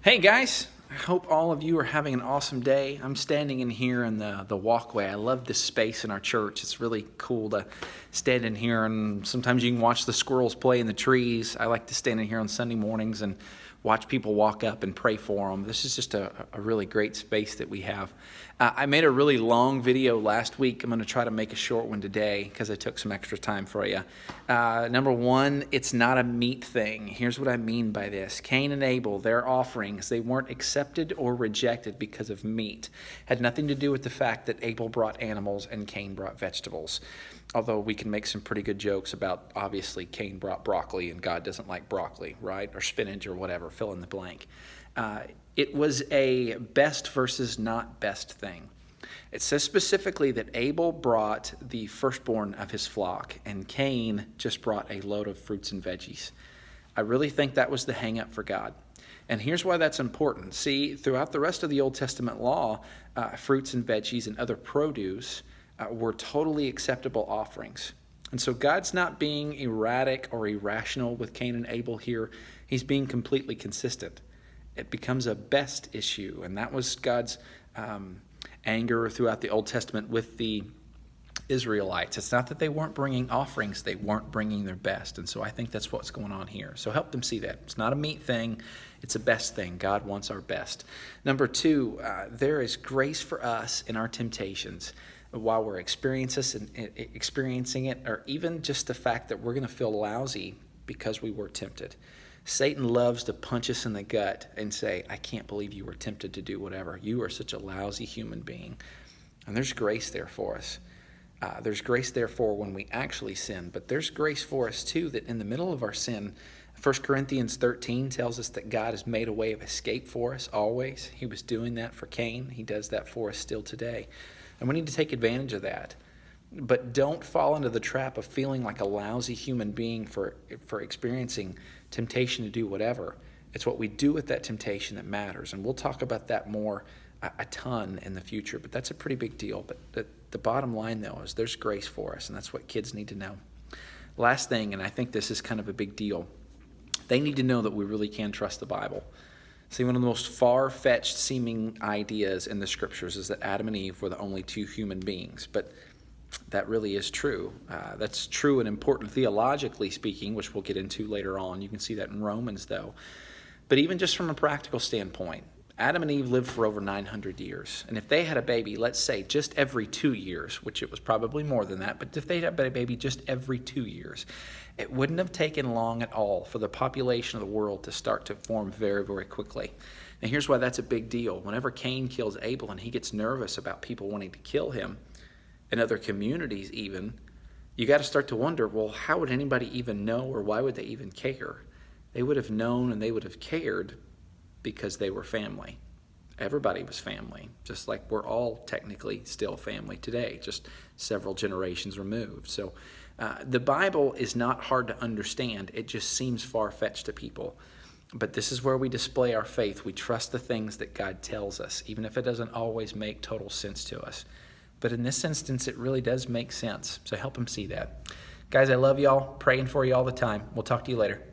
Hey guys, I hope all of you are having an awesome day. I'm standing in here in the walkway. I love this space in our church. It's really cool to stand in here, and sometimes you can watch the squirrels play in the trees. I like to stand in here on Sunday mornings and watch people walk up and pray for them. This is just a really great space that we have. I made a really long video last week. I'm going to try to make a short one today because I took some extra time for you. Number one, it's not a meat thing. Here's what I mean by this. Cain and Abel, their offerings, they weren't accepted or rejected because of meat. Had nothing to do with the fact that Abel brought animals and Cain brought vegetables. Although we can make some pretty good jokes about, obviously, Cain brought broccoli and God doesn't like broccoli, right? Or spinach or whatever, fill in the blank. It was a best versus not best thing. It says specifically that Abel brought the firstborn of his flock and Cain just brought a load of fruits and veggies. I really think that was the hang up for God. And here's why that's important. See, throughout the rest of the Old Testament law, fruits and veggies and other produce were totally acceptable offerings. And so God's not being erratic or irrational with Cain and Abel here. He's being completely consistent. It becomes a best issue, and that was God's anger throughout the Old Testament with the Israelites. It's not that they weren't bringing offerings, they weren't bringing their best. And so I think that's what's going on here. So help them see that. It's not a meat thing, it's a best thing. God wants our best. Number two, there is grace for us in our temptations while we're experiencing it, or even just the fact that we're going to feel lousy because we were tempted. Satan loves to punch us in the gut and say, I can't believe you were tempted to do whatever. You are such a lousy human being. And there's grace there for us. There's grace there for when we actually sin. But there's grace for us, too, that in the middle of our sin, 1 Corinthians 13 tells us that God has made a way of escape for us always. He was doing that for Cain. He does that for us still today. And we need to take advantage of that. But don't fall into the trap of feeling like a lousy human being for experiencing temptation to do whatever. It's what we do with that temptation that matters. And we'll talk about that more a ton in the future. But that's a pretty big deal. But the bottom line, though, is there's grace for us. And that's what kids need to know. Last thing, and I think this is kind of a big deal, they need to know that we really can trust the Bible. See, one of the most far-fetched seeming ideas in the scriptures is that Adam and Eve were the only two human beings. But that really is true. That's true and important theologically speaking, which we'll get into later on. You can see that in Romans, though. But even just from a practical standpoint, Adam and Eve lived for over 900 years. And if they had a baby, let's say just every 2 years, which it was probably more than that, but if they had a baby just every 2 years, it wouldn't have taken long at all for the population of the world to start to form very, very quickly. And here's why that's a big deal. Whenever Cain kills Abel and he gets nervous about people wanting to kill him, in other communities even, you got to start to wonder, well, how would anybody even know, or why would they even care? They would have known and they would have cared because they were family. Everybody was family, just like we're all technically still family today, just several generations removed. So the Bible is not hard to understand. It just seems far-fetched to people. But this is where we display our faith. We trust the things that God tells us, even if it doesn't always make total sense to us. But in this instance, it really does make sense. So help them see that. Guys, I love y'all. Praying for you all the time. We'll talk to you later.